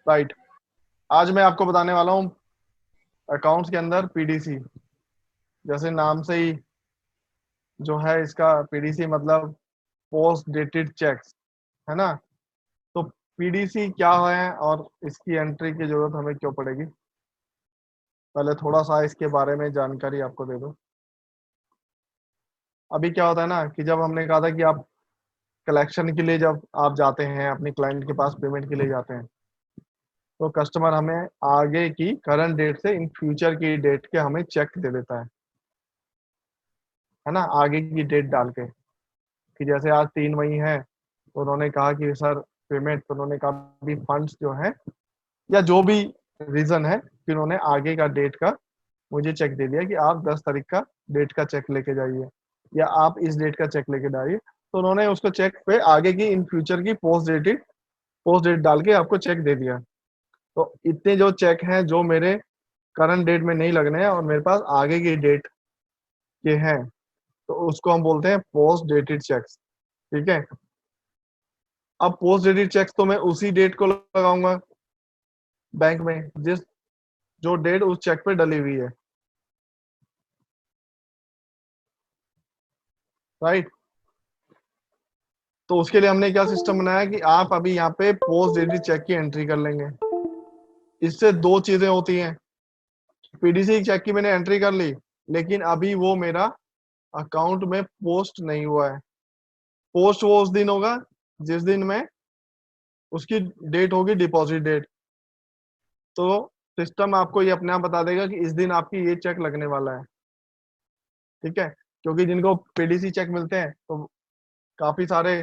Right. आज मैं आपको बताने वाला हूँ अकाउंट्स के अंदर पीडीसी। जैसे नाम से ही जो है इसका पीडीसी मतलब पोस्ट डेटेड चेक्स, है ना। तो पीडीसी क्या है और इसकी एंट्री की जरूरत हमें क्यों पड़ेगी, पहले थोड़ा सा इसके बारे में जानकारी आपको दे दूं। अभी क्या होता है ना कि जब हमने कहा था कि आप कलेक्शन के लिए जब आप जाते हैं अपने क्लाइंट के पास पेमेंट के लिए जाते हैं, तो कस्टमर हमें आगे की करंट डेट से इन फ्यूचर की डेट के हमें चेक दे देता है ना, आगे की डेट डाल के। कि जैसे आज 3 मई है तो उन्होंने कहा कि सर पेमेंट, तो उन्होंने कहा भी फंड्स जो है या जो भी रीजन है कि उन्होंने आगे का डेट का मुझे चेक दे दिया कि आप 10 तारीख का डेट का चेक लेके जाइए या आप इस डेट का चेक लेके जाइए। तो उन्होंने उसको चेक पे आगे की इन फ्यूचर की पोस्ट डेट डाल के आपको चेक दे दिया। तो इतने जो चेक हैं जो मेरे करंट डेट में नहीं लगने हैं और मेरे पास आगे की डेट के हैं, तो उसको हम बोलते हैं पोस्ट डेटेड चेक्स। ठीक है। अब पोस्ट डेटेड चेक्स तो मैं उसी डेट को लगाऊंगा बैंक में जिस जो डेट उस चेक पे डली हुई है। राइट। तो उसके लिए हमने क्या सिस्टम बनाया कि आप अभी यहाँ पे पोस्ट डेटेड चेक की एंट्री कर लेंगे। इससे दो चीजें होती हैं। पीडीसी चेक की मैंने एंट्री कर ली, लेकिन अभी वो मेरा अकाउंट में पोस्ट नहीं हुआ है। पोस्ट वो उस दिन होगा जिस दिन में उसकी डेट होगी डिपॉजिट डेट। तो सिस्टम आपको ये अपने आप बता देगा कि इस दिन आपकी ये चेक लगने वाला है। ठीक है। क्योंकि जिनको पीडीसी चेक मिलते हैं तो काफी सारे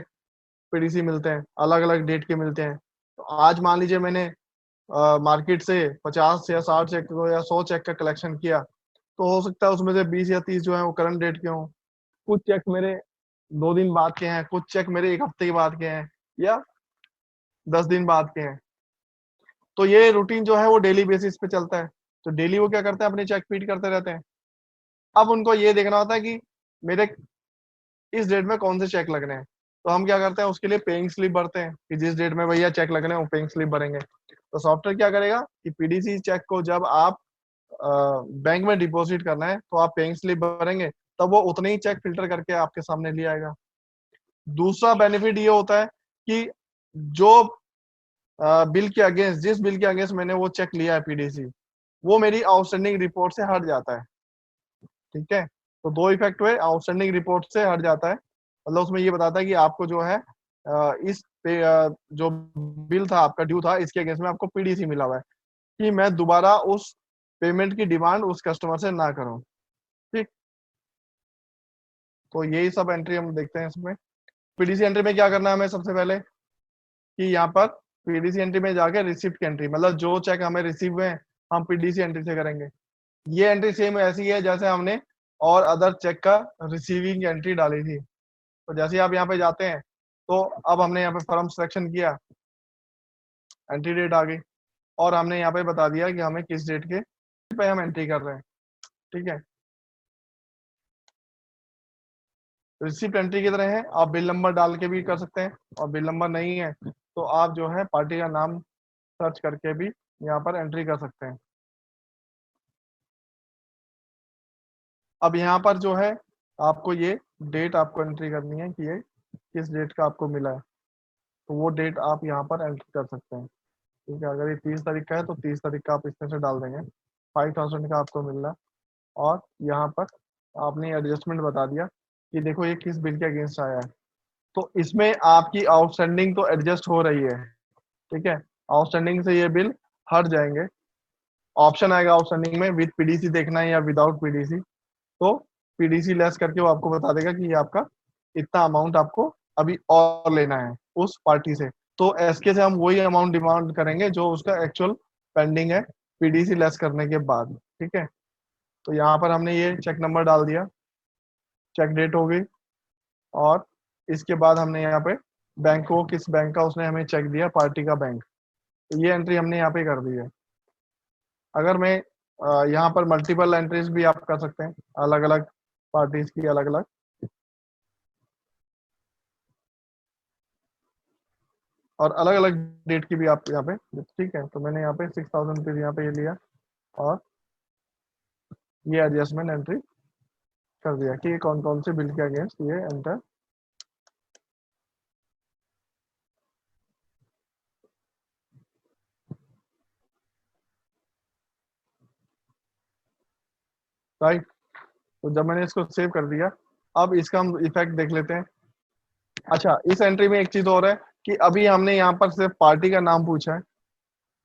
पीडीसी मिलते हैं, अलग अलग डेट के मिलते हैं। तो आज मान लीजिए मैंने मार्केट से 50 या 60 चेक या 100 चेक का कलेक्शन किया, तो हो सकता है उसमें से 20 या 30 जो है वो करंट डेट के हों। कुछ चेक मेरे 2 दिन बाद के हैं, कुछ चेक मेरे 1 हफ्ते के बाद के हैं, या 10 दिन बाद के हैं। तो ये रूटीन जो है वो डेली बेसिस पे चलता है। तो डेली वो क्या करते हैं, अपने चेक फीड करते रहते हैं। अब उनको ये देखना होता है कि मेरे इस डेट में कौन से चेक लगने हैं। तो हम क्या करते हैं, उसके लिए पेइंग स्लिप भरते हैं कि जिस डेट में भैया चेक लगने हैं वो पेइंग स्लिप भरेंगे। तो सॉफ्टवेयर क्या करेगा कि पीडीसी चेक को जब आप बैंक में डिपॉजिट करना है तो आप पेइंग स्लिप भरेंगे, तब वो उतने ही चेक फिल्टर करके आपके सामने ले आएगा। दूसरा बेनिफिट ये होता है कि जो बिल के अगेंस्ट, जिस बिल के अगेंस्ट मैंने वो चेक लिया है पीडीसी, वो मेरी आउटस्टैंडिंग रिपोर्ट से हट जाता है। ठीक है। तो दो इफेक्ट हुए, आउटस्टैंडिंग रिपोर्ट से हट जाता है, मतलब उसमें ये बताता है कि आपको जो है जो बिल था आपका ड्यू था, इसके अगेंस्ट में आपको पीडीसी मिला हुआ है, कि मैं दोबारा उस पेमेंट की डिमांड उस कस्टमर से ना करूं। ठीक। तो यही सब एंट्री हम देखते हैं इसमें। पीडीसी एंट्री में क्या करना है हमें सबसे पहले, कि यहाँ पर पीडीसी एंट्री में जाके रिसिप्ट की एंट्री, मतलब जो चेक हमें रिसीव हुए हैं हम पीडीसी एंट्री से करेंगे। ये एंट्री सेम ऐसी है जैसे हमने और अदर चेक का रिसीविंग एंट्री डाली थी। तो जैसे ही आप यहाँ पे जाते हैं, तो अब हमने यहाँ पे फर्म सिलेक्शन किया, एंट्री डेट आ गई, और हमने यहाँ पे बता दिया कि हमें किस डेट के पे हम एंट्री कर रहे हैं। ठीक है। रिसिप्ट एंट्री की तरह है, आप बिल नंबर डाल के भी कर सकते हैं, और बिल नंबर नहीं है तो आप जो है पार्टी का नाम सर्च करके भी यहाँ पर एंट्री कर सकते हैं। अब यहाँ पर जो है आपको ये डेट आपको एंट्री करनी है कि ये किस डेट का आपको मिला है, तो वो डेट आप यहाँ पर एंट्री कर सकते हैं। ठीक है। अगर ये 30 तारीख का है तो 30 तारीख का आप इसमें से डाल देंगे, 5,000 का आपको मिल रहा है। और यहाँ पर आपने एडजस्टमेंट बता दिया कि देखो ये किस बिल के अगेंस्ट आया है। तो इसमें आपकी आउटस्टैंडिंग तो एडजस्ट हो रही है। ठीक है। आउटस्टैंडिंग से ये बिल हट जाएंगे। ऑप्शन आएगा आउटस्टैंडिंग में विद पीडीसी देखना है या विदाउट पीडीसी। तो पीडीसी लेस करके वो आपको बता देगा कि ये आपका इतना अमाउंट आपको अभी और लेना है उस पार्टी से। तो एसके से हम वही अमाउंट डिमांड करेंगे जो उसका एक्चुअल पेंडिंग है पीडीसी लेस करने के बाद। ठीक है। तो यहाँ पर हमने ये चेक नंबर डाल दिया, चेक डेट हो गई, और इसके बाद हमने यहाँ पे बैंक को, किस बैंक का उसने हमें चेक दिया, पार्टी का बैंक, तो ये एंट्री हमने यहाँ पे कर दी है। अगर मैं यहाँ पर मल्टीपल एंट्रीज भी आप कर सकते हैं, अलग अलग पार्टीज की अलग अलग। और अलग अलग डेट की भी आप यहाँ पे, ठीक है। तो मैंने यहाँ पे 6000 रुपीज यहाँ पे ये लिया और ये एडजस्टमेंट एंट्री कर दिया कि कौन कौन से बिल के अगेंस्ट ये एंटर। राइट। तो जब मैंने इसको सेव कर दिया, अब इसका हम इफेक्ट देख लेते हैं। अच्छा, इस एंट्री में एक चीज और है कि अभी हमने यहाँ पर सिर्फ पार्टी का नाम पूछा है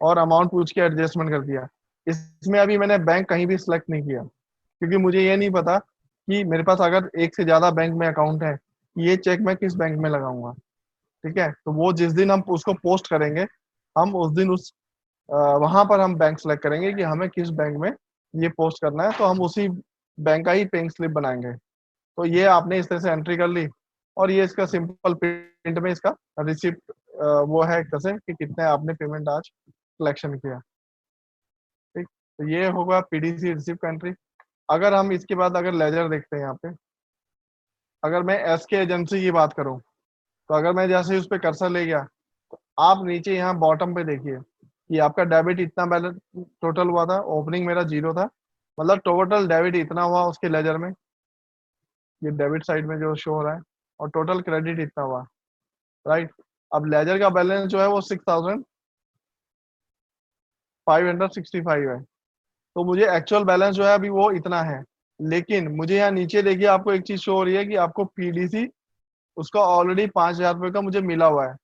और अमाउंट पूछ के एडजस्टमेंट कर दिया। इसमें अभी मैंने बैंक कहीं भी सिलेक्ट नहीं किया, क्योंकि मुझे ये नहीं पता कि मेरे पास अगर एक से ज्यादा बैंक में अकाउंट है, ये चेक मैं किस बैंक में लगाऊंगा। ठीक है, तो वो जिस दिन हम उसको पोस्ट करेंगे, हम उस दिन उस वहां पर हम बैंक सेलेक्ट करेंगे कि हमें किस बैंक में ये पोस्ट करना है, तो हम उसी बैंक का ही पेइंग स्लिप बनाएंगे। तो ये आपने इस तरह से एंट्री कर ली और ये इसका सिंपल प्रिंट में इसका रिसिप्ट वो है एक तरह से कि कितने आपने पेमेंट आज कलेक्शन किया। ठीक, तो ये होगा पीडीसी रिसिप्ट का एंट्री। अगर हम इसके बाद अगर लेजर देखते हैं यहाँ पे, अगर मैं एस के एजेंसी की बात करूं, तो अगर मैं जैसे ही उस पर कर्सर ले गया, तो आप नीचे यहाँ बॉटम पे देखिए कि आपका डेबिट इतना बैलेंस टोटल हुआ था, ओपनिंग मेरा 0 था, मतलब टोटल डेबिट इतना हुआ उसके लेजर में, ये डेबिट साइड में जो शो हो रहा है, और टोटल क्रेडिट इतना हुआ। राइट। अब लेजर का बैलेंस जो है वो 6565 है, तो मुझे एक्चुअल बैलेंस जो है अभी वो इतना है। लेकिन मुझे यहाँ नीचे देखिए आपको एक चीज शो हो रही है कि आपको पीडीसी उसका ऑलरेडी 5000 रुपये का मुझे मिला हुआ है,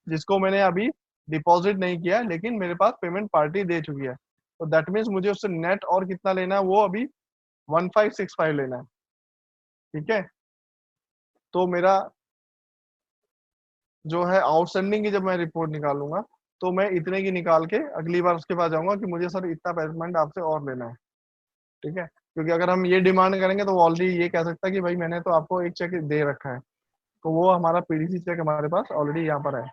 जिसको मैंने अभी डिपॉजिट नहीं किया है, लेकिन मेरे पास पेमेंट पार्टी दे चुकी है। तो दैट मीन्स मुझे उससे नेट और कितना लेना है, वो अभी 1565 लेना है। ठीक है, तो मेरा जो है आउटस्टैंडिंग की जब मैं रिपोर्ट निकालूंगा, तो मैं इतने की निकाल के अगली बार उसके पास जाऊंगा कि मुझे सर इतना पेमेंट आपसे और लेना है। ठीक है, क्योंकि अगर हम ये डिमांड करेंगे तो वो ऑलरेडी ये कह सकता है कि भाई मैंने तो आपको एक चेक दे रखा है, तो वो हमारा पीडीसी चेक हमारे पास ऑलरेडी यहाँ पर है।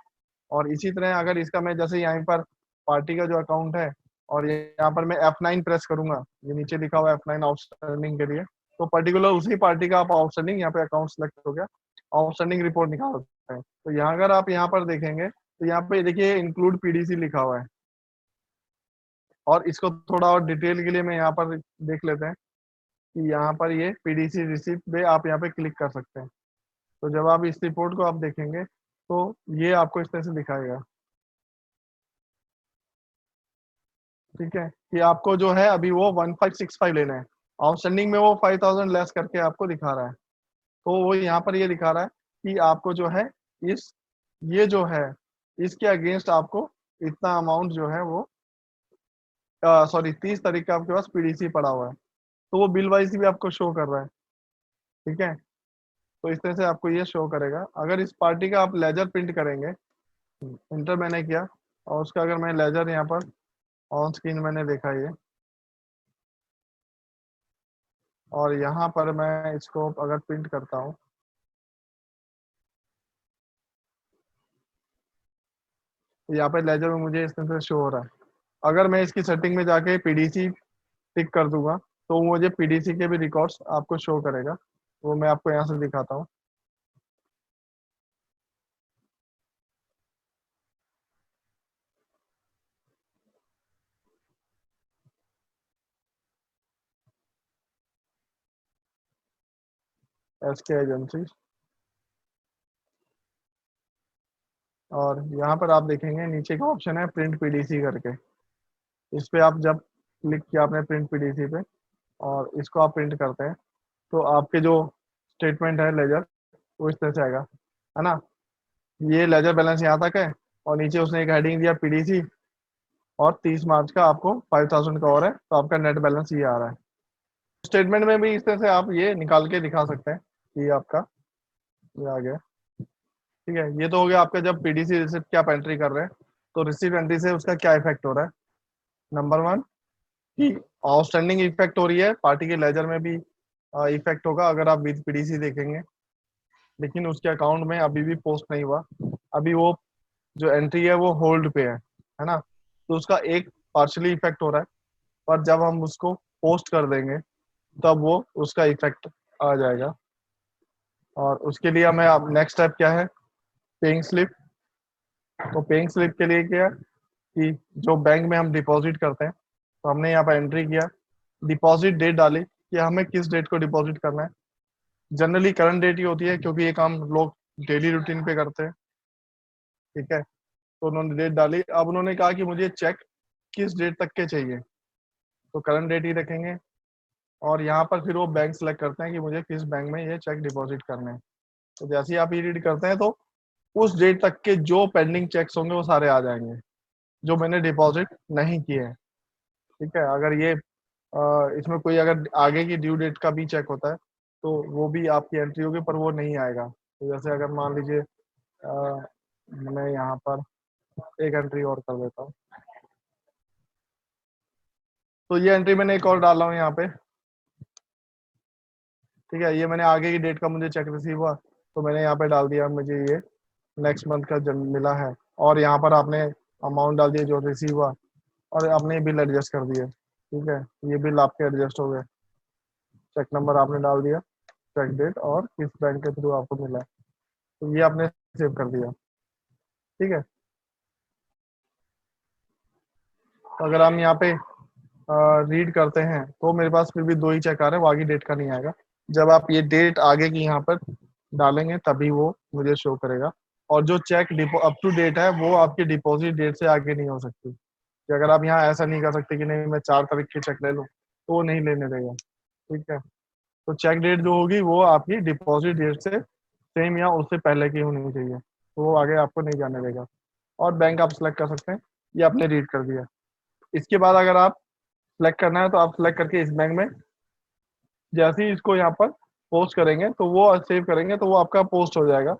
और इसी तरह अगर इसका मैं जैसे यहाँ पर पार्टी का जो अकाउंट है, और यहाँ पर मैं F9 प्रेस करूंगा, ये नीचे लिखा हुआ है F9 आउटस्टैंडिंग के लिए, तो पर्टिकुलर उसी पार्टी का आप आउटस्टैंडिंग यहाँ पे अकाउंट सेलेक्ट हो गया, आउटस्टैंडिंग रिपोर्ट निकाल सकते हैं। तो यहाँ अगर आप यहाँ पर देखेंगे तो यहाँ पे देखिए इंक्लूड पीडीसी लिखा हुआ है। और इसको थोड़ा और डिटेल के लिए मैं यहाँ पर देख लेते हैं कि यहाँ पर ये पीडीसी रिसिप्ट पे आप यहाँ पे क्लिक कर सकते हैं। तो जब आप इस रिपोर्ट को आप देखेंगे तो ये आपको इस तरह से दिखाएगा। ठीक है, कि आपको जो है अभी वो 1565 लेना है, आउटस्टैंडिंग में वो 5000 लेस करके आपको दिखा रहा है। तो वो यहाँ पर ये दिखा रहा है कि आपको जो है इस ये जो है इसके अगेंस्ट आपको इतना अमाउंट जो है वो सॉरी 30 तारीख का आपके पास पीडीसी पड़ा हुआ है, तो वो बिल वाइज भी आपको शो कर रहा है। ठीक है, तो इस तरह से आपको ये शो करेगा। अगर इस पार्टी का आप लेजर प्रिंट करेंगे, इंटर मैंने किया और उसका अगर मैं लेजर यहाँ पर ऑन स्क्रीन मैंने देखा ये, और यहाँ पर मैं इसको अगर प्रिंट करता हूँ, तो यहाँ पे लेजर में मुझे इस तरह से शो हो रहा है। अगर मैं इसकी सेटिंग में जाके पीडीसी टिक कर दूंगा, तो वो मुझे पीडीसी के भी रिकॉर्ड्स आपको शो करेगा। वो मैं आपको यहाँ से दिखाता हूँ। एसके एजेंसी, और यहाँ पर आप देखेंगे नीचे का ऑप्शन है प्रिंट पीडीसी करके। इस पे आप जब क्लिक किया आपने प्रिंट पीडीसी पे और इसको आप प्रिंट करते हैं, तो आपके जो स्टेटमेंट है लेजर वो इस तरह से आएगा, है ना। ये लेजर बैलेंस यहाँ तक है, और नीचे उसने एक हेडिंग दिया पीडीसी, और 30 मार्च का आपको 5000 का और है, तो आपका नेट बैलेंस ये आ रहा है। स्टेटमेंट में भी इस तरह से आप ये निकाल के दिखा सकते हैं कि आपका ये आ गया। ठीक है, ये तो हो गया आपका जब पीडीसी रिसिप्ट की आप एंट्री कर रहे हैं, तो रिसिप्ट एंट्री से उसका क्या इफेक्ट हो रहा है। नंबर वन, कि आउटस्टैंडिंग इफेक्ट हो रही है, पार्टी के लेजर में भी इफेक्ट होगा अगर आप विद पीडीसी देखेंगे, लेकिन उसके अकाउंट में अभी भी पोस्ट नहीं हुआ। अभी वो जो एंट्री है वो होल्ड पे है ना, तो उसका एक पार्शली इफेक्ट हो रहा है, पर जब हम उसको पोस्ट कर देंगे तब वो उसका इफेक्ट आ जाएगा। और उसके लिए हमें अब नेक्स्ट स्टेप क्या है, पेइंग स्लिप। तो पेइंग स्लिप के लिए क्या है कि जो बैंक में हम डिपॉजिट करते हैं, तो हमने यहाँ पर एंट्री किया, डिपॉजिट डेट डाली कि हमें किस डेट को डिपॉजिट करना है। जनरली करंट डेट ही होती है क्योंकि ये काम लोग डेली रूटीन पे करते हैं। ठीक है, तो उन्होंने डेट डाली। अब उन्होंने कहा कि मुझे चेक किस डेट तक के चाहिए, तो करंट डेट ही रखेंगे। और यहाँ पर फिर वो बैंक सेलेक्ट करते हैं कि मुझे किस बैंक में ये चेक डिपॉजिट करने हैं। तो जैसे ही आप ये रीड करते हैं तो उस डेट तक के जो पेंडिंग चेक्स होंगे वो सारे आ जाएंगे जो मैंने डिपॉजिट नहीं किए हैं। ठीक है, अगर ये इसमें कोई अगर आगे की ड्यू डेट का भी चेक होता है तो वो भी आपकी एंट्री होगी, पर वो नहीं आएगा। तो जैसे अगर मान लीजिए मैं यहाँ पर एक एंट्री और कर देता हूँ, तो ये एंट्री मैंने एक और डाला हूँ यहाँ पे। ठीक है, ये मैंने आगे की डेट का मुझे चेक रिसीव हुआ तो मैंने यहाँ पे डाल दिया, मुझे ये नेक्स्ट मंथ का जब मिला है। और यहाँ पर आपने अमाउंट डाल दिया जो रिसीव हुआ, और आपने बिल एडजस्ट कर दिए। ठीक है, ये बिल आपके एडजस्ट हो गए। चेक नंबर आपने डाल दिया, चेक डेट और किस बैंक के थ्रू आपको मिला है, तो ये आपने सेव कर दिया। ठीक है, तो अगर हम यहाँ पे रीड करते हैं तो मेरे पास फिर भी दो ही चेक आ रहे हैं, वो आगे डेट का नहीं आएगा। जब आप ये डेट आगे की यहाँ पर डालेंगे तभी वो मुझे शो करेगा। और जो चेक अप टू डेट है वो आपकी डिपॉजिट डेट से आगे नहीं हो सकती, कि अगर आप यहाँ ऐसा नहीं कर सकते कि नहीं मैं 4 तारीख की चेक ले लूँ, तो वो नहीं लेने देगा। ठीक है, तो चेक डेट जो होगी वो आपकी डिपॉजिट डेट से सेम या उससे पहले की होनी चाहिए, तो वो आगे आपको नहीं जाने देगा। और बैंक आप सिलेक्ट कर सकते हैं, ये आपने रीड कर दिया। इसके बाद अगर आप सेलेक्ट करना है तो आप सेलेक्ट करके इस बैंक में जैसे ही इसको यहाँ पर पोस्ट करेंगे तो वो सेव करेंगे तो वो आपका पोस्ट हो जाएगा।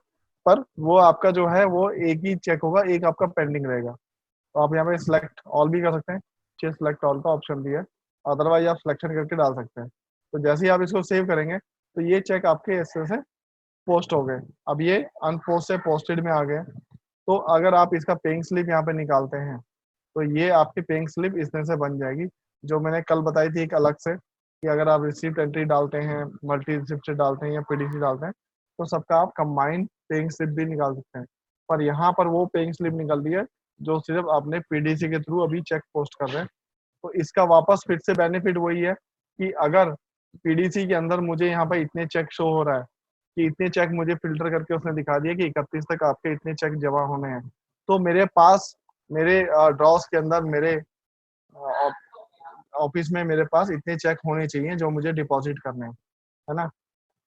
पर वो आपका जो है वो एक ही चेक होगा, एक आपका पेंडिंग रहेगा। तो आप यहाँ पे सिलेक्ट ऑल भी कर सकते हैं, नीचे सिलेक्ट ऑल का ऑप्शन भी है, अदरवाइज आप सिलेक्शन करके डाल सकते हैं। तो जैसे ही आप इसको सेव करेंगे तो ये चेक आपके इससे से पोस्ट हो गए। अब ये अनपोस्ट से पोस्टेड में आ गए। तो अगर आप इसका पेइंग स्लिप यहाँ पे निकालते हैं तो ये आपकी पेइंग स्लिप इस तरह से बन जाएगी, जो मैंने कल बताई थी एक अलग से, कि अगर आप रिसिप्ट एंट्री डालते हैं, मल्टी रिसिप्ट डालते हैं या पीडीसी डालते हैं तो सबका आप कंबाइंड पेइंग स्लिप भी निकाल सकते हैं। पर यहाँ पर वो पेइंग स्लिप निकल रही है जो सिर्फ आपने पीडीसी के थ्रू अभी चेक पोस्ट कर रहे हैं। तो इसका वापस फिर से बेनिफिट वही है कि अगर पीडीसी के अंदर मुझे यहाँ पर इतने चेक शो हो रहा है कि इतने चेक मुझे फिल्टर करके उसने दिखा दिया कि 31 तक आपके इतने चेक जमा होने हैं, तो मेरे पास मेरे ड्रॉस के अंदर मेरे ऑफिस में मेरे पास इतने चेक होने चाहिए जो मुझे डिपॉजिट करने हैं, है ना।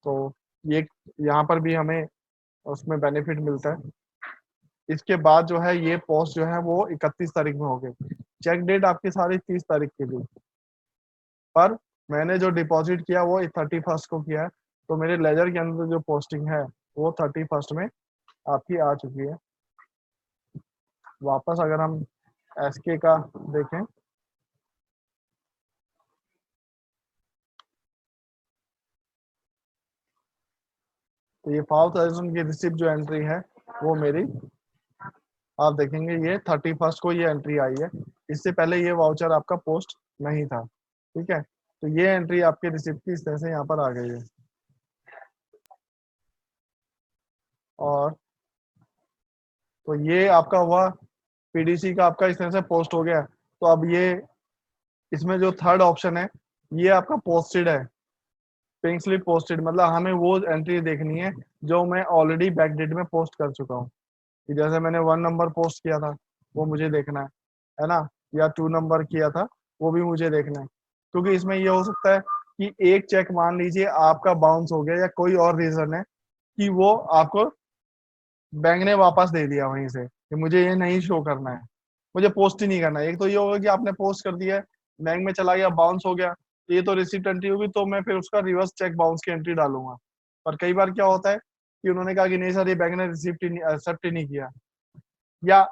तो ये यहाँ पर भी हमें उसमें बेनिफिट मिलता है। इसके बाद जो है ये पोस्ट जो है वो 31 तारीख में हो गई। चेक डेट आपकी सारी 30 तारीख की थी, पर मैंने जो डिपॉजिट किया वो 31 को किया है। तो मेरे लेजर के अंदर जो पोस्टिंग है वो 31 में आपकी आ चुकी है। वापस अगर हम एसके का देखें तो ये 5000 की रिसिप्ट जो एंट्री है वो मेरी, आप देखेंगे ये 31 को ये एंट्री आई है। इससे पहले ये वाउचर आपका पोस्ट नहीं था। ठीक है, तो ये एंट्री आपके रिसिप्ट की इस तरह से यहाँ पर आ गई है। और तो ये आपका हुआ पीडीसी का, आपका इस तरह से पोस्ट हो गया। तो अब ये इसमें जो थर्ड ऑप्शन है ये आपका पोस्टेड है। पिंक स्लिप पोस्टेड मतलब हमें वो एंट्री देखनी है जो मैं ऑलरेडी बैकडेट में पोस्ट कर चुका हूँ। कि जैसे मैंने 1 नंबर पोस्ट किया था वो मुझे देखना है ना, या 2 नंबर किया था वो भी मुझे देखना है। क्योंकि इसमें ये हो सकता है कि एक चेक मान लीजिए आपका बाउंस हो गया या कोई और रीजन है कि वो आपको बैंक ने वापस दे दिया वहीं से, कि मुझे ये नहीं शो करना है, मुझे पोस्ट ही नहीं करना है। एक तो ये होगा कि आपने पोस्ट कर दिया है, बैंक में चला गया, बाउंस हो गया, तो ये तो रिसिप्ट एंट्री होगी, तो मैं फिर उसका रिवर्स चेक बाउंस की एंट्री डालूंगा। पर कई बार क्या होता है कि उन्होंने कहा कि नहीं सर ये बैंक ने रिसिप्ट ही एक्सेप्ट ही नहीं किया, या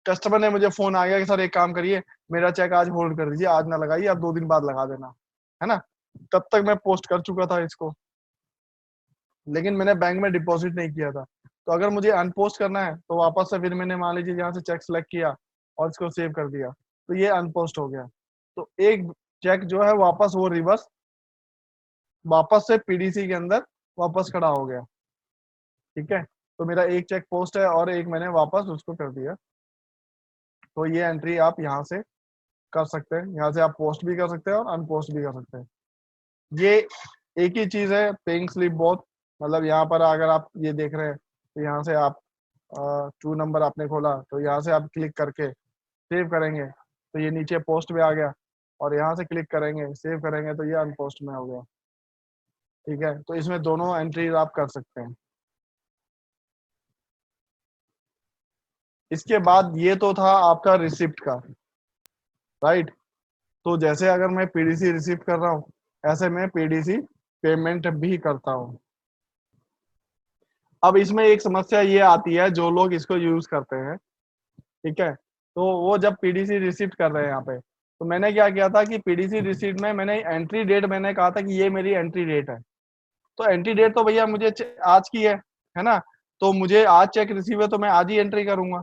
कस्टमर ने मुझे फोन आ गया कि सर एक काम करिए मेरा चेक आज होल्ड कर दीजिए, आज ना लगाइए, आप 2 दिन बाद लगा देना, है ना। तब तक मैं पोस्ट कर चुका था इसको, लेकिन मैंने बैंक में डिपॉजिट नहीं किया था। तो अगर मुझे अनपोस्ट करना है तो वापस से फिर मैंने मान लीजिए यहाँ से चेक सेलेक्ट किया और इसको सेव कर दिया, तो ये अनपोस्ट हो गया। तो एक चेक जो है वापस वो रिवर्स वापस से पीडीसी के अंदर वापस खड़ा हो गया। ठीक है, तो मेरा एक चेक पोस्ट है और एक मैंने वापस उसको कर दिया। तो ये एंट्री आप यहाँ से कर सकते हैं। यहाँ से आप पोस्ट भी कर सकते हैं और अनपोस्ट भी कर सकते हैं। ये एक ही चीज है, पेइंग स्लिप बहुत, मतलब यहाँ पर अगर आप ये देख रहे हैं तो यहाँ से आप 2 नंबर आपने खोला तो यहाँ से आप क्लिक करके सेव करेंगे तो ये नीचे पोस्ट में आ गया, और यहाँ से क्लिक करेंगे सेव करेंगे तो ये अनपोस्ट में हो गया। ठीक है, तो इसमें दोनों एंट्रीज आप कर सकते हैं। इसके बाद ये तो था आपका रिसिप्ट का, राइट। तो जैसे अगर मैं पीडीसी रिसीव कर रहा हूँ, ऐसे मैं पीडीसी पेमेंट भी करता हूँ। अब इसमें एक समस्या ये आती है, जो लोग इसको यूज करते हैं, ठीक है, तो वो जब पीडीसी रिसीव कर रहे हैं यहाँ पे, तो मैंने क्या किया था कि पीडीसी रिसीव में मैंने एंट्री डेट मैंने कहा था कि ये मेरी एंट्री डेट है। तो एंट्री डेट तो भैया मुझे आज की है ना, तो मुझे आज चेक रिसीव है तो मैं आज ही एंट्री करूंगा।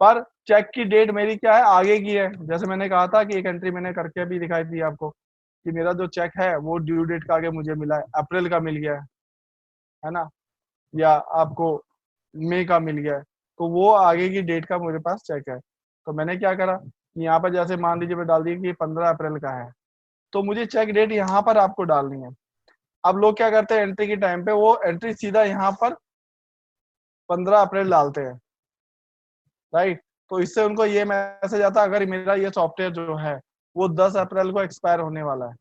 पर चेक की डेट मेरी क्या है, आगे की है। जैसे मैंने कहा था कि एक एंट्री मैंने करके भी दिखाई थी आपको कि मेरा जो चेक है वो ड्यू डेट का आगे मुझे मिला है, अप्रैल का मिल गया है ना, या आपको मई का मिल गया है, तो वो आगे की डेट का मेरे पास चेक है। तो मैंने क्या करा कि यहाँ पर जैसे मान लीजिए मैं डाल दी कि 15 अप्रैल का है, तो मुझे चेक डेट यहाँ पर आपको डालनी है। अब लोग क्या करते हैं, एंट्री के टाइम पे वो एंट्री सीधा यहाँ पर 15 अप्रैल डालते हैं, राइट। तो इससे उनको ये मैसेज आता है अगर मेरा ये सॉफ्टवेयर जो है वो 10 अप्रैल को एक्सपायर होने वाला है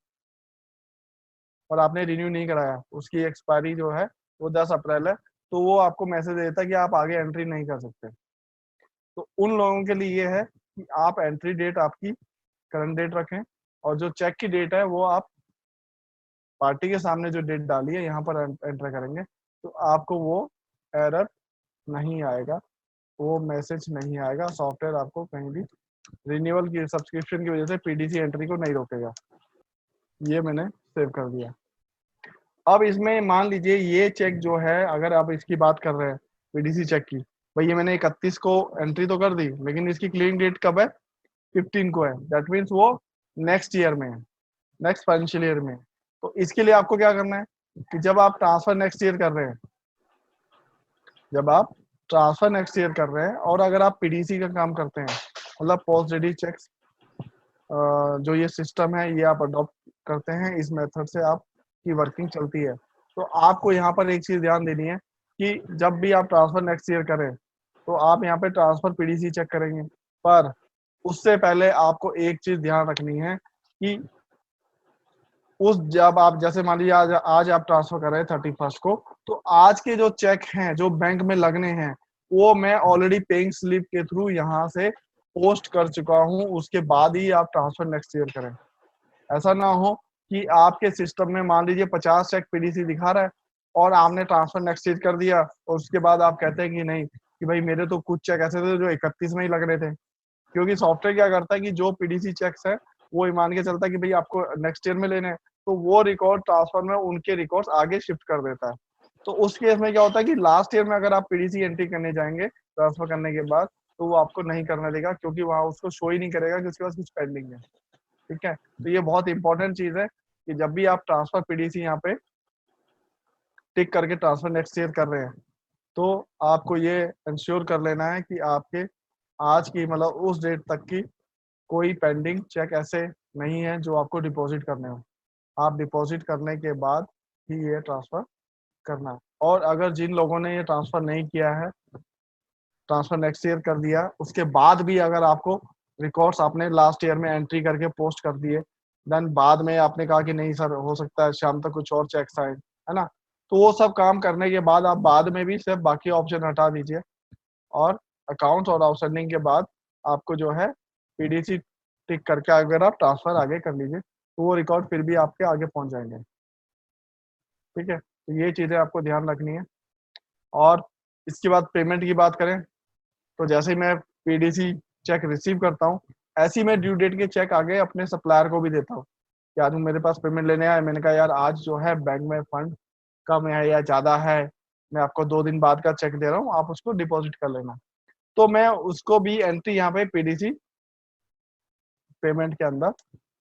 और आपने रिन्यू नहीं कराया, उसकी एक्सपायरी जो है वो 10 अप्रैल है, तो वो आपको मैसेज देता है कि आप आगे एंट्री नहीं कर सकते। तो उन लोगों के लिए ये है कि आप एंट्री डेट आपकी करंट डेट रखें, और जो चेक की डेट है वो आप पार्टी के सामने जो डेट डाली है यहाँ पर एंटर करेंगे, तो आपको वो एरर नहीं आएगा, वो मैसेज नहीं आएगा, सॉफ्टवेयर आपको कहीं भी रिन्यूअल की सब्सक्रिप्शन की वजह से पीडीसी एंट्री को नहीं रोकेगा। ये मैंने सेव कर दिया। अब इसमें मान लीजिए ये चेक जो है, अगर आप इसकी बात कर रहे हैं पीडीसी चेक की, भाई ये मैंने 31 को एंट्री तो कर दी, लेकिन इसकी क्लियरिंग डेट कब है, 15 को है। दैट मीन्स वो नेक्स्ट ईयर में है, नेक्स्ट फाइनेंशियल ईयर में। तो इसके लिए आपको क्या करना है कि जब आप ट्रांसफर नेक्स्ट ईयर कर रहे हैं, जब आप ट्रांसफर नेक्स्ट ईयर कर रहे हैं और अगर आप पीडीसी का काम करते हैं, मतलब पोस्ट डेडी चेक्स, जो ये सिस्टम है ये आप अडॉप्ट करते हैं, इस मेथड से आपकी वर्किंग चलती है, तो आपको यहाँ पर एक चीज ध्यान देनी है कि जब भी आप ट्रांसफर नेक्स्ट ईयर करें तो आप यहाँ पे ट्रांसफर पीडीसी चेक करेंगे, पर उससे पहले आपको एक चीज ध्यान रखनी है कि उस जब आप जैसे मान लीजिए आज आप ट्रांसफर कर रहे हैं 31 को, तो आज के जो चेक हैं जो बैंक में लगने हैं वो मैं ऑलरेडी पेइंग स्लिप के थ्रू यहाँ से पोस्ट कर चुका हूँ, उसके बाद ही आप ट्रांसफर नेक्स्ट ईयर करें। ऐसा ना हो कि आपके सिस्टम में मान लीजिए 50 चेक पीडीसी दिखा रहा है और आपने ट्रांसफर नेक्स्ट ईयर कर दिया और उसके बाद आप कहते हैं कि नहीं, कि भाई मेरे तो कुछ चेक ऐसे थे जो 31 में ही लग रहे थे। क्योंकि सॉफ्टवेयर क्या करता है कि जो पीडीसी चेक्स है वो ही मान के चलता है कि भाई आपको नेक्स्ट ईयर में लेने हैं, तो वो रिकॉर्ड ट्रांसफर में उनके रिकॉर्ड्स आगे शिफ्ट कर देता है। तो उस केस में क्या होता है कि लास्ट ईयर में अगर आप पीडीसी एंट्री करने जाएंगे ट्रांसफर करने के बाद, तो वो आपको नहीं करने देगा, क्योंकि वहां उसको शो ही नहीं करेगा कि उसके पास कुछ पेंडिंग है। ठीक है, तो ये बहुत इंपॉर्टेंट चीज है कि जब भी आप ट्रांसफर पीडीसी यहाँ पे टिक करके ट्रांसफर नेक्स्ट ईयर कर रहे हैं, तो आपको ये इंश्योर कर लेना है कि आपके आज की मतलब उस डेट तक की कोई पेंडिंग चेक ऐसे नहीं है जो आपको डिपॉजिट करने हो। आप डिपॉजिट करने के बाद ही ये ट्रांसफर करना है। और अगर जिन लोगों ने ये ट्रांसफर नहीं किया है, ट्रांसफर नेक्स्ट ईयर कर दिया, उसके बाद भी अगर आपको रिकॉर्ड्स आपने लास्ट ईयर में एंट्री करके पोस्ट कर दिए, देन बाद में आपने कहा कि नहीं सर हो सकता है शाम तक कुछ और चेक्स आए, है ना, तो वो सब काम करने के बाद आप बाद में भी सिर्फ बाकी ऑप्शन हटा दीजिए और अकाउंट और आउटस्टैंडिंग के बाद आपको जो है पीडीसी टिक करके अगर आप ट्रांसफर आगे कर लीजिए, तो वो रिकॉर्ड फिर भी आपके आगे पहुंच जाएंगे। ठीक है, तो ये चीजें आपको ध्यान रखनी है। और इसके बाद पेमेंट की बात करें, तो जैसे ही मैं पीडीसी चेक रिसीव करता हूँ, ऐसे ही मैं ड्यू डेट के चेक आगे अपने सप्लायर को भी देता हूँ कि आज मेरे पास पेमेंट लेने आए, मैंने कहा यार आज जो है बैंक में फंड कम है या ज्यादा है, मैं आपको 2 दिन बाद का चेक दे रहा हूँ, आप उसको डिपॉजिट कर लेना। तो मैं उसको भी एंट्री यहाँ पे पीडीसी पेमेंट के अंदर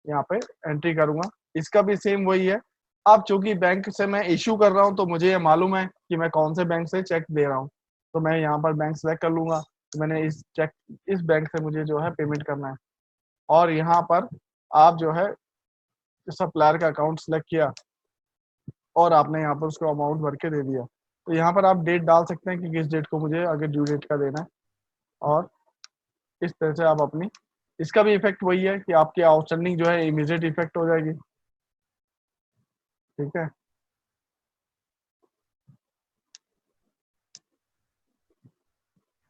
यहाँ पे एंट्री करूंगा। इसका भी सेम वही है। अब चूंकि बैंक से मैं इशू कर रहा हूँ तो मुझे ये मालूम है कि मैं कौन से बैंक से चेक दे रहा हूँ, तो मैं यहाँ पर बैंक सेलेक्ट कर लूंगा मैंने इस बैंक से मुझे जो है पेमेंट करना है, और यहाँ पर आप जो है सप्लायर का अकाउंट सेलेक्ट किया और आपने यहाँ पर उसको अमाउंट भर के दे दिया। तो यहाँ पर आप डेट डाल सकते हैं कि किस डेट को मुझे आगे ड्यू डेट का देना है, और इस तरह से आप अपनी, इसका भी इफेक्ट वही है कि आपकी आउटस्टैंडिंग जो है इमीडिएट इफेक्ट हो जाएगी। ठीक है,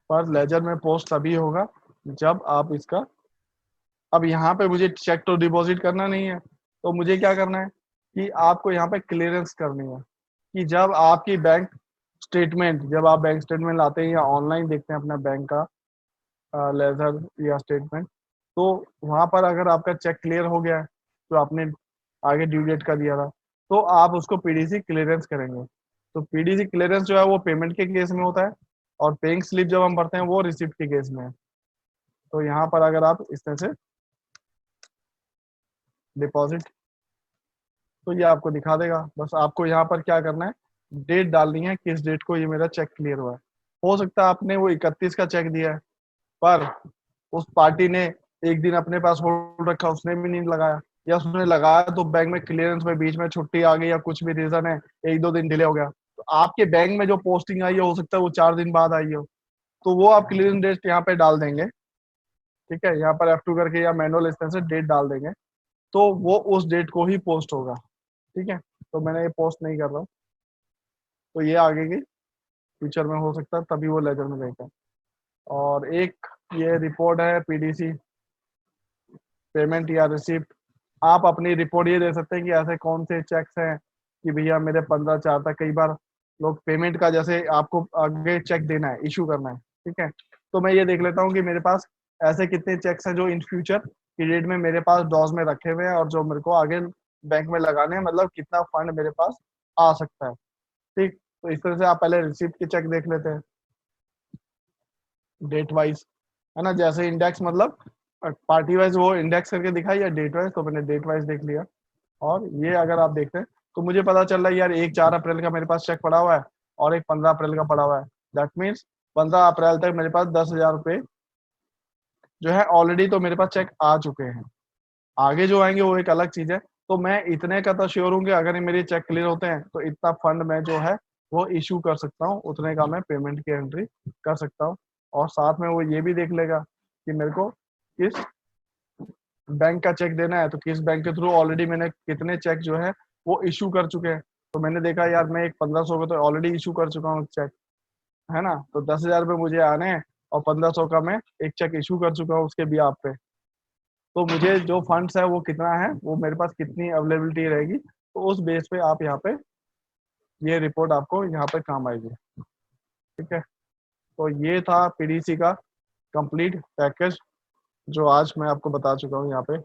पर लेजर में पोस्ट तभी होगा जब आप इसका, अब यहाँ पे मुझे चेक तो डिपॉजिट करना नहीं है, तो मुझे क्या करना है कि आपको यहाँ पे क्लियरेंस करनी है कि जब आपकी बैंक स्टेटमेंट, जब आप बैंक स्टेटमेंट लाते हैं या ऑनलाइन देखते हैं अपना बैंक का लेजर या स्टेटमेंट, तो वहाँ पर अगर आपका चेक क्लियर हो गया है तो आपने आगे ड्यू डेट का दिया था, तो आप उसको पीडीसी क्लियरेंस करेंगे। तो पीडीसी क्लियरेंस जो है वो पेमेंट के केस में होता है, और पेइंग स्लिप जब हम भरते हैं वो रिसिप्ट के केस में है। तो यहाँ पर अगर आप इस तरह से डिपॉजिट, तो ये आपको दिखा देगा। बस आपको यहाँ पर क्या करना है, डेट डालनी है किस डेट को ये मेरा चेक क्लियर हुआ है। हो सकता है आपने वो 31 का चेक दिया है, पर उस पार्टी ने एक दिन अपने पास होल्ड रखा, उसने भी नहीं लगाया, या उसने लगाया तो बैंक में क्लियरेंस में बीच में छुट्टी आ गई या कुछ भी रीजन है, एक दो दिन डिले हो गया, तो आपके बैंक में जो पोस्टिंग आई है हो सकता है वो 4 दिन बाद आई हो, तो वो आप क्लियरेंस डेट यहाँ पे डाल देंगे। ठीक है, यहाँ पर F2 करके या मैनुअल इस तरह से डेट डाल देंगे, तो वो उस डेट को ही पोस्ट होगा। ठीक है, तो मैंने ये पोस्ट नहीं कर रहा हूँ, तो ये आगे की फ्यूचर में हो सकता है तभी वो लेजर में देखें। और एक ये रिपोर्ट है पीडीसी पेमेंट या रिसिप्ट, आप अपनी रिपोर्ट ये दे सकते हैं कि ऐसे कौन से चेक्स हैं कि भैया मेरे 15/4 तक, कई बार लोग पेमेंट का जैसे आपको आगे चेक देना है, इशू करना है, ठीक है, तो मैं ये देख लेता हूँ कि मेरे पास ऐसे कितने चेक्स हैं जो इन फ्यूचर पीरियड में मेरे पास डॉज में रखे हुए हैं और जो मेरे को आगे बैंक में लगाने हैं, मतलब कितना फंड मेरे पास आ सकता है। ठीक, तो इस तरह से आप पहले रिसिप्ट के चेक देख लेते हैं डेट वाइज, है ना, जैसे इंडेक्स मतलब पार्टी वाइज वो इंडेक्स करके दिखाई या डेट वाइज, तो मैंने डेट वाइज देख लिया। और ये अगर आप देखते हैं तो मुझे पता चल रहा है यार एक 4 अप्रैल का मेरे पास चेक पड़ा हुआ है और एक 15 अप्रैल का पड़ा हुआ है। दैट मीन्स 15 अप्रैल तक मेरे पास 10,000 रुपये जो है ऑलरेडी तो मेरे पास चेक आ चुके हैं। आगे जो आएंगे वो एक अलग चीज है। तो मैं इतने का तो श्योर हूँ कि अगर मेरे चेक क्लियर होते हैं तो इतना फंड मैं जो है वो इशू कर सकता हूँ, उतने का मैं पेमेंट की एंट्री कर सकता हूँ। और साथ में वो ये भी देख लेगा कि मेरे को किस बैंक का चेक देना है, तो किस बैंक के थ्रू ऑलरेडी मैंने कितने चेक जो है वो इशू कर चुके हैं। तो मैंने देखा यार मैं एक 1500 का तो ऑलरेडी इशू कर चुका हूँ चेक, है ना, तो 10,000 रुपये मुझे आने हैं और 1500 का मैं एक चेक इशू कर चुका हूँ उसके बिहाफ पे। तो मुझे जो फंड्स है वो कितना है, वो मेरे पास कितनी अवेलेबिलिटी रहेगी, तो उस बेस पे आप यहाँ पे ये रिपोर्ट आपको यहाँ पे काम आएगी। ठीक है, तो ये था पीडीसी का कंप्लीट पैकेज जो आज मैं आपको बता चुका हूँ यहाँ पे।